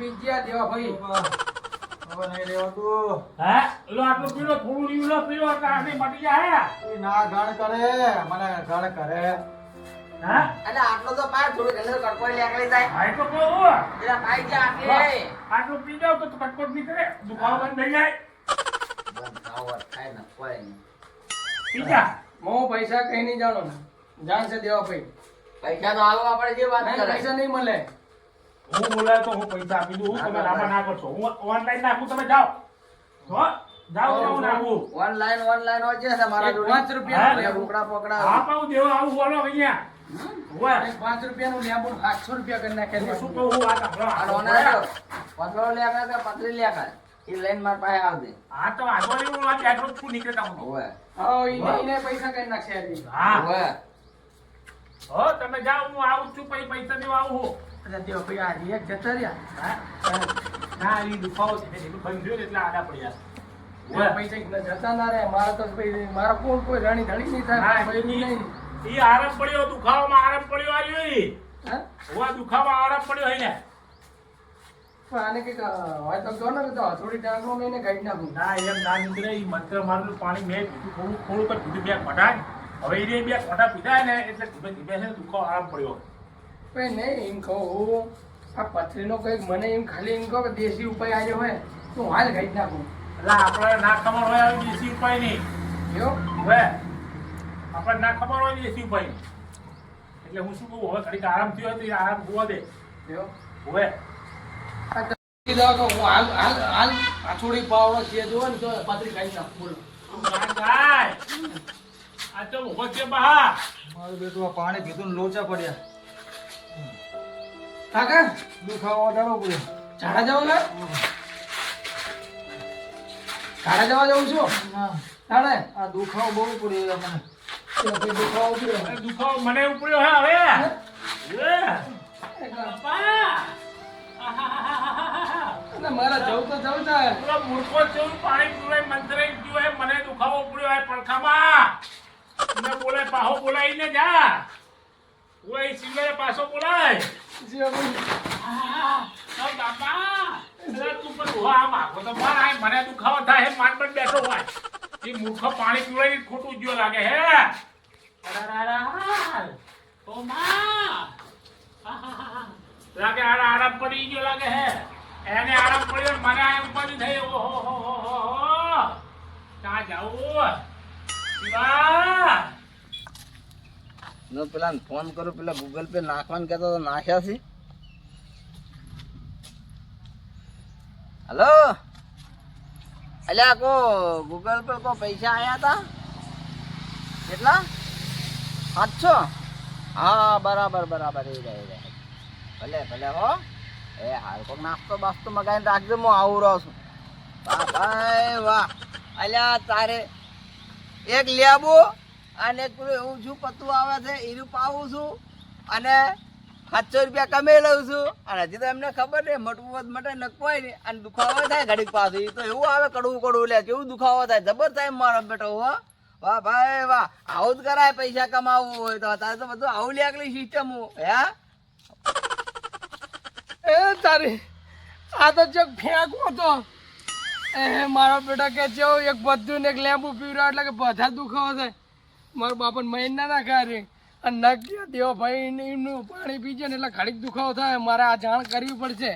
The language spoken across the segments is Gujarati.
પીજ્યા દેવા ભાઈ હવે નહીં રેવાતું. હે લો આટલું પીલો થોડું રીવ લો પીલો કાંઈ મટી જાય એ ના ગણ કરે મને ગણ કરે. હા એટલે આટલો તો પાય થોડું ઘણું કટકોઈ લેકડી જાય ભાઈ તો કહું એટલે પાય જે આટલી આટલું પી જાવ તો કટકોટ નીકળે દુખાવો બંધ થઈ જાય ખાવત ખાય ને કોઈ નહીં પી જા હું પૈસા કઈ નહીં જાણો જાણશે દેવા ભાઈ પૈસા તો આલવા આપણે જે વાત નહીં, કરે પૈસા નહીં મળે હું બોલાય તો હું પૈસા આપી દઉં તમે રામા ના કરશો હું ઓનલાઈન નાખું તમે જાઓ હો જાઓ જાઓ નાખું ઓનલાઈન હોય છે મારા જોડે 5 રૂપિયા હા, રોકડા પકડા હા પાઉં દેવો આવું બોલો અહીંયા હોય 5 રૂપિયાનું લેબુ 800 રૂપિયા કરી નાખે હું શું કહું વાત આ આપણો ઓનલાઈન પથરો લેકા કે પતરી લેકા એ લઈને માર પાસે આવજે હા તો આગળ હું વાત આટલું શું નીકળતા હું ઓવે હા એને પૈસા કરી નાખશે યાર હા ઓવે હો તમે જાઓ હું આવું છું પછી પૈસા દેવા આવું હું અરે દેવા ભાઈ આ રિએક જતા રહ્યા હા? ના એ દુખાવો છે એનું બંધ થયું ને એટલે આડા પડ્યા દેવા પૈસા એકલા જતા ના રહે મારા તો ભાઈ મારા કોણ કોઈ રાણી ધણી નહીં થાય હા, ભાઈ નહીં એ આરામ પડ્યો દુખાવામાં આરામ પડ્યો આવ્યો ઈ હા હોવા દુખાવામાં આરામ પડ્યો હે ને પણ આને કઈક હોય તો કહો ને કે તો થોડી ટાંગમાં મેં એને કાઢી નાખું ના એમ ના નીકળે ઈ મંત્ર મારેલું પાણી મેં પીધું થોડું થોડું તો પીધું બે ઘોટા હવે એ બે ઘોટા પીધા ને એટલે ધીમે ધીમે છે ને દુખાવો આરામ પડ્યો ભાઈ નહીં એમ કહું આ પથરીનો કંઈક મને એમ ખાલી એમ કહો કે દેશી ઉપાય આવ્યો હોય તો હું હાલ કાઢી નાખું એટલે આપણે ના ખબર હોય આવી દેશી ઉપાય નહીં જો હવે આપણે ના ખબર હોય દેશી ઉપાય નહીં એટલે હું શું કહું હવે ઘડીક આરામ થયો હોય તો એ આરામ હોવા દે જો હવે આ તો કીધું કે હું હાલ હાલ હાલ આ થોડી પાવડો છે જો ને તો પથરી કાઢી નાખું બોલો ના જાય આ તો ઉભો છે બહા મારું બેટું આ પાણી પીધું ને લોચા પડ્યા. કાકા દુખાવો વધારો પડ્યો. ઝાડા જવું ને ઝાડા જવા જવું છું ના તાણે આ દુખાવો બહુ પડ્યો મને. તો ભાઈ દુખાવો થયો. અરે દુખાવો મને ઉપડ્યો હે હવે બાપા અને મારા જવું તો જવું થાય પેલો મૂર્ખો જેવું પાણી પીવાય મંત્રાઈ ગયું હે મને દુખાવો ઉપડ્યો હે પડખામાં ને બોલે પાહો બોલાઈને જા ઓય સિંગરે પાછો બોલાય જીઓ ભાઈ આ બાપા એટલે તું પણ ઉભા આમ આખો તો માર આય મને દુખાવો થાય હે માન પર બેઠો હોય એ મૂર્ખો પાણી પીવાય ખોટું જ્યો લાગે હે અરારારા ઓ માં લાગે આરામ પડી ગયો લાગે હે એને આરામ પડ્યો ને મને આમ પડી થઈ ઓહો ક્યાં જાવું શિવા નો પેલા ફોન કરું પેલા ગૂગલ પે નાખવાનું કહેતો તો નાખ્યા છે હલો અલ્યા કો ગૂગલ પર કો પૈસા આયા હતા કેટલા 700 હા બરાબર બરાબર એ રહે ભલે ભલે હો એ હાલ કોક નાસ્તો બાસ્તો મગાઈને રાખજો હું આવું રહું છું વાહ ભાઈ વાહ અલ્યા તારે એક લેબુ અને એક પેલું એવું છું પતું આવે છે એનું પાવું છું અને 700 રૂપિયા કમાઈ લઉં છું અને હજી તો એમને ખબર ને મટવું મટે નકવાય ને અને દુખાવો થાય ઘડીક પાછું એ તો એવું આવે કડવું કડવું લે કેવું દુખાવો થાય જબર થાય મારો બેટો હો વાહ ભાઈ વાહ આવું જ કરાય પૈસા કમાવવું હોય તો તારે તો બધું આવું લેકલી સિસ્ટમ હે એ તારી આ તો જગ ફેંકવો તો એ મારો બેટા કે છે એક બધું ને એક લેમ્બુ પીવડા એટલે કે બધા દુખાવો થાય મારા બાપાને મહિન ના નાખા રે અને નક્કી દેવો ભાઈ એમનું પાણી પીજે ને એટલે ઘડીક દુખાવો થાય મારે આ જાણ કરવી પડશે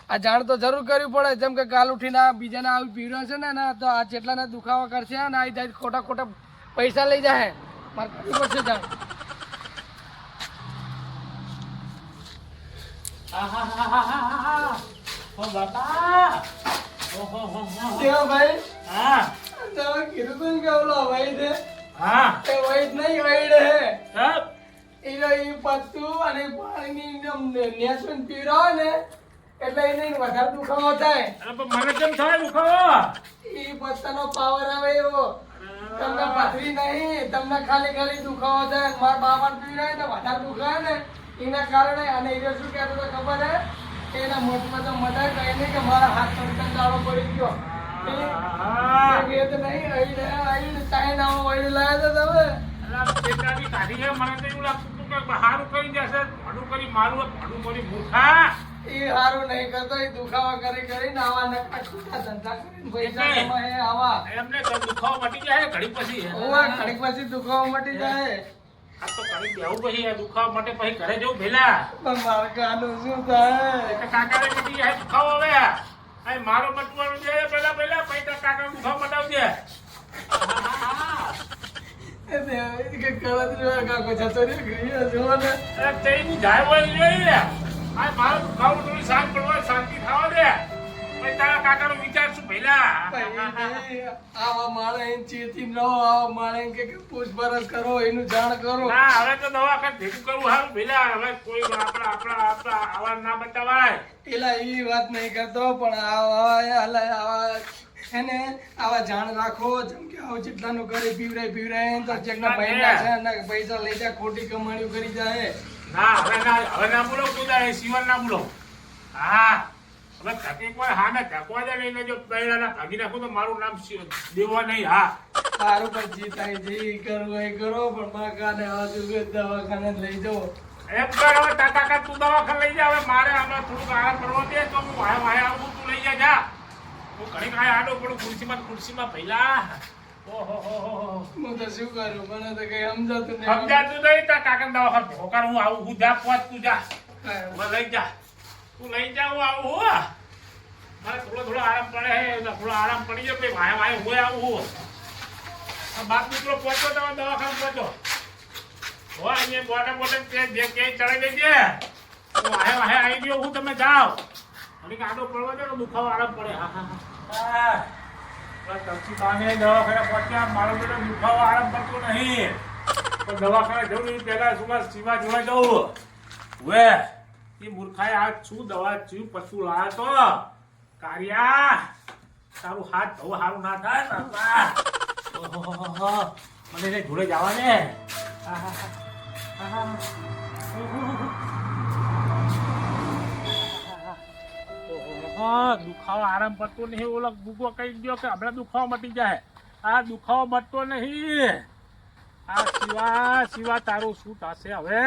આ જાણ તો જરૂર કરવી પડે જેમ કે કાલ ઉઠીને આ બીજાને આવી પીવડે છે ને તો આ જેટલાને દુખાવા કરશે ને આ જાય ખોટા ખોટા પૈસા લઈ જાય મારે કરવી પડશે જાણ ઓ બાપા દેવો ભાઈ હા તમે કીધું તું ને કે ઓલો ભાઈ છે હા એ વૈદ નહીં વૈડ હે સબ ઈ પત્તું અને પાણીની નેસન પીરાવે ને એટલે એને વધારે દુખાવો થાય અરે પણ મને કેમ થાય દુખાવો ઈ પત્તાનો પાવર આવે એવો તમને પથરી નહીં તમને ખાલી ખાલી દુખાવો થાય મારા બાપા પીરાય ને વધારે દુખાય ને એના કારણે અને એ શું કહેતો તો ખબર હે કે એના મોટમાં તો મદદ કહે નહીં કે મારા હાથ સંતાન દાડો પડી ગયો વેદ નહીં આઈને તાઈને આવો વળી લાયા તો તમે અલા પેટાની કાઢી છે મને તો એવું લાગતું હતું કે હારું કરી જશે ભાડું કરી મારું ભાડું કરી મૂર્ખા એ હારું નહીં કરતો, એ દુખાવા કરીને આવા નકરા ખોટા ધંધા કરીને પૈસા કમાય આવા. એમને તો દુખાવો મટી જાય ઘડી પછી. ઓવે, ઘડીક પછી દુખાવો મટી જાય. આ તો ઘડી બેહું પછી આ દુખાવા માટે પછી ઘરે જવું ભેલા. પણ માળખાનું શું થાય? એટલે કાકાને મટી જાય દુખાવો હવે. આ મારો મટવાનું છે પેલા પછી તો કાકાનો દુખાવો મટાવજે. એ દેવ, એ કે કરત રહ્યો કાકો જતો રહ્યો ગયો જુઓ ને. અરે તેની જાય હોય જોઈએ. આ મારો દુખાવો થોડી શાંત પડવા શાંતિ થવા દે. પછી તારા કાકાનો વિચાર શું ભેલા. ભાઈ, આવા માણસ એને ચેતી ન રહો, આવા માણસ કે પૂછપરછ કરો, એનું જાણ કરો. ના હવે તો દવાખાને ભેગું કરવું સારું ભેલા. હવે કોઈ આપણા આવા ના બતાવાય. એલા એ વાત નહીં કરતો, પણ આવા એને આવા જાણ રાખો. જેમ કે આવું જેટલાનું ઘરે પીવરાય તો જેટલા ભાઈના છે એના પૈસા લઈ જાય, ખોટી કમાણીઓ કરી જાય. ના હવે ના બોલો કુદા શિવન ના બોલો. હા હવે ધકે કોઈ હા ને ધકવા દે લઈને જો પહેલા ભાગી નાખો તો મારું નામ દેવા નહીં. હા સારું પણ જીતાય જે કરવું એ કરો, પણ બાકાને હજુ દવાખાને લઈ જાઓ. એમ કર હવે કાકા તું દવાખાને લઈ જા. હવે મારે આમાં થોડુંક આરામ કરવા દે તો હું વાય આવું તું લઈ જા. હું ઘણી કાંઈ આડો પડું ખુરશીમાં પહેલા. ઓહો હું તો શું કરું, મને તો કઈ સમજાતું નહીં. સમજાતું નહીં તાર કાકા દવાખાને ભેગો કર. હું આવું હું જા પહોંચ તું જા. કાંઈ મને લઈ જા તું લઈ જા. હું આવું હું મારે થોડો આરામ પડે હે. થોડો આરામ પડી જાય પછી વાય હું આવું હું. આ બાપ દીકરો પહોંચો તમે દવાખાને પહોંચો. હો અહીંયા બોટે જે ક્યાંય ચડાવી દેજે. હું વાહે આવી ગયો હું. તમે જાઓ અને આડો પડવા દે તો દુખાવો આરામ પડે. હા તલસી બાને દવાખાને પહોંચ્યા. મારો બેટો દુખાવો આરામ પડતો નહીં. પણ દવાખાને જવું નહીં પહેલા શિવા જોવા જવું. વે એ મૂર્ખાએ આ શું દવા શું પશુ લાયા તો કારિયા. તારું હાથ ધોવું સારું ના થાય બાપા. ઓહો મને એને જોડે જવા ને. દુખાવો આરામ પડતો નહીં. ઓલો ભૂગો કહી દો કે હમણાં દુખાવો મટી જાય. આ દુખાવો મટતો નહીં. આ શિવા તારું શું થશે હવે?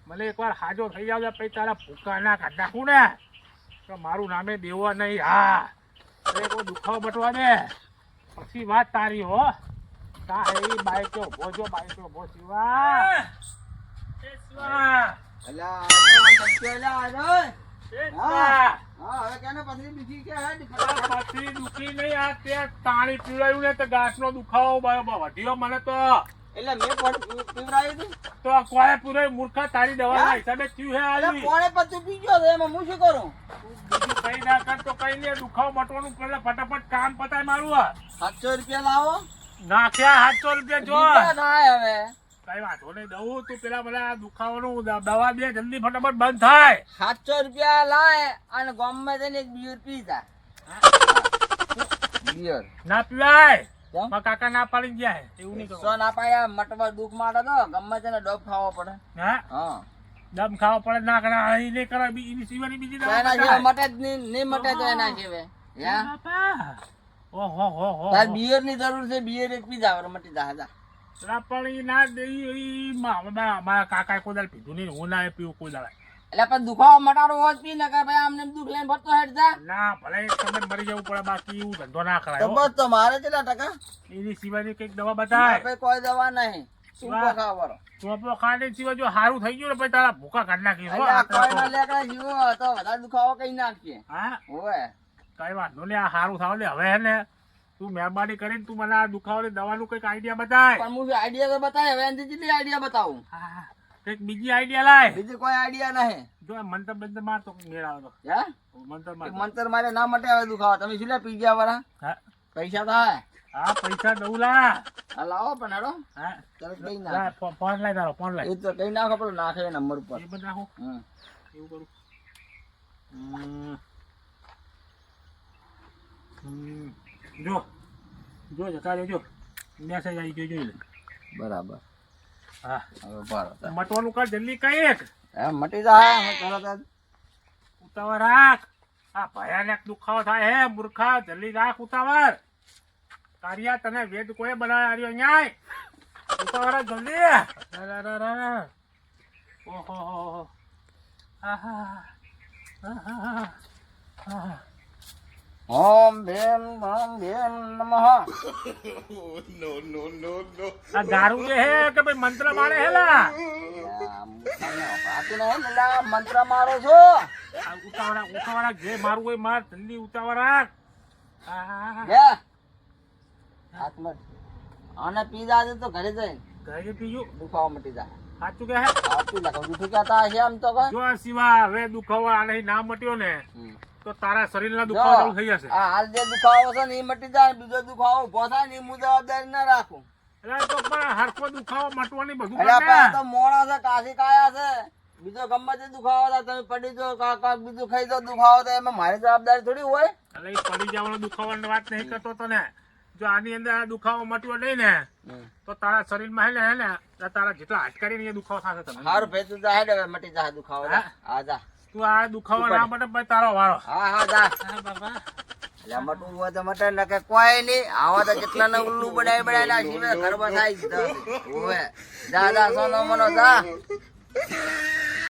મને એકવાર હાજો થઈ જાવ પછી તારા ભૂકા ના કાઢ નાખું ને તો મારું નામે દેવા નહીં. હા કોઈ દુખાવો બટવા દે પછી વાત તારી હો. તા એ બાઈક ઉભો જો બાઈક ઉભો. શિવા એ શિવા અલ્યા એ શિવા હા હવે કેને પથરી બીજી કે હે પથરી દુખી નહીં. આ તે તાણી પીવડાયું ને તો ગાંઠનો દુખાવો વધ્યો મને તો. એટલે મેં પીવરાયું તું તો કોઈ પૂરે મૂર્ખા તારી દવાના હિસાબે થયું હે આવી. કોણે પતું પી ગયો એમાં હું શું કરું? બીજું કઈ ના કર તો કઈ નહીં. દુખાવો મટવાનું પેલા ફટાફટ કામ પતાય મારું. 700 રૂપિયા લાવો. નાખ્યા 700 રૂપિયા જો. બીજા થાય હવે કઈ વાંધો નહીં દઉં. તું પેલા મને દુખાવાનું દવા દે જલ્દી ફટાફટ બંધ થાય. 700 રૂપિયા લાય અને ગામમાં જઈને એક બિયર પી જા. બિયર ના પીવાય. કેમ? મારા કાકા ના પાડી ગયા. એવું નહીં કરો. સો ના પાડ્યા મટવા દુઃખ માટે તો ગમે તેને ડબ ખાવો પડે. હા હા દમ ખાવા પડે ના કરે. અહીં નહીં કરે એની સિવાયની બીજી તો એના જેવા દવા મટે જ નહીં મટે તો એના જેવે યા બાપા. ઓહો હો હો તાર બિયર ની જરૂર છે. બિયર એક પી જા મટી જા જા. પણ એ ના દે. મારા કાકા કોઈ દાળ પીધું નહીં. હું ના પીવું કોઈ દાળ. એટલે પણ દુખાવો મટાડો હોત પી ને કે ભાઈ આમને દુઃખ લઈને ભરતો હેડ જા. ના ભલે એક સમય મરી જવું પડે બાકી એવું ધંધો ના તો કરાય હો. બસ તો મારે કેટલા ટકા? એની સિવાયની કઈક દવા બતાય. આપણે કોઈ દવા નહીં. શું વાહ. ખાવાનો? ચોપો ખાને સિવાય જો સારું થઈ ગયું ને પછી તારા ભૂકા કાઢી નાખીશ હો. એટલે કોઈ ના લેકડા જીવો તો વધારે દુખાવો કઈ નાખીએ. હા હોવે કઈ વાંધો નહીં. આ સારું થાવ લે હવે હે ને. તું મહેરબાની કરીને તું મને આ દુખાવાની દવાનું કઈક આઈડિયા બતાય. પણ હું આઈડિયા તો બતાય. હવે એનાથી કેટલી આઈડિયા બતાવું? હા કઈક બીજી આઈડિયા લાય. બીજી કોઈ આઈડિયા નહીં. જો મંતર બંતર માર તો મેળ આવે તો હે મંતર માર. મંતર મારે ના મટે હવે દુખાવો. તમે શું લે પી ગયા વાળા? હા પૈસા થાય હા પૈસા દઉં લા. આ લાવો પણ હેડો હા તરત કઈ લાય, નાખો. ફોન લાય તારો ફોન લાય. એ તો કઈ નાખો પેલો નાખે એ નંબર ઉપર. એ બધું નાખું હમ. એવું કરું. જો જો જતા રહેજો. મેસેજ આવી ગયો જોઈ લે. બરાબર હા હવે બરાબર મટવાનું કર જલ્દી કઈક. એમ મટી જાય હવે તરત જ. ઉતાવળ રાખ. આ ભયાનક દુખાવો થાય હે મૂર્ખા. જલ્દી રાખ ઉતાવળ. કારિયા તને વેદ કોઈ બનાવ્યા આવ્યો ન્યાય. ઉતાવળ રાખ જલ્દી. ઓહો આહા ઓમ ભીમ નમઃ. આ દારૂ જે હે કે ભાઈ મંત્ર મારે હેલા બાકી નહીં પેલા મંત્ર મારો છો. આ ઉતાવળા જે મારું હોય માર જલ્દી ઉતાવળા. લે હાથમાં આને પી જાજે તો ઘરે જઈને ઘરે પીજો દુખાવો મટી જાય. સાચું કે હે આપી લખો જૂઠું કહેતા હશે આમ તો કઈ. જો સિવા હવે દુખાવો આ નહીં ના મટ્યો ને તો તારા શરીરના જો, દુખાવો ચાલુ થઈ જશે. આ હાલ જે દુખાવો છે ને એ મટી જાય, બીજો દુખાવો ઉભો થાય ને એ હું જવાબદારી ના રાખું. એટલે તો પણ હરખો દુખાવો મટવાની બધું એટલે કરે ને. તો મોણા છે, કાશી કાયા છે, બીજો ગમે તે દુખાવો થાય તમે પડી જો કાક બીજું ખાઈ દો દુખાવો થાય એમાં મારી જવાબદારી થોડી હોય. એટલે એ પડી જવાનો દુખાવાની વાત નહીં કરતો તને. જો આની અંદર આ દુખાવો મટ્યો નહીં ને તો તારા શરીરમાં હે ને તારા જેટલા હાડકારી ને એ દુખાવો થશે તને. સારું ભાઈ તું જા હવે મટી જાય દુખાવો. જા. હા જા. તું આ દુખાવો ના મટે ભાઈ તારો વારો. હા હા જા. હા બાબા એટલે મટવું હોય તો મટે ને કે કોઈ નહીં. આવા તો જેટલા ને ઉલ્લુ બનાવી નાખી ઘર બસાઈ જ ઓવે. જા જા સોનો મનો જા.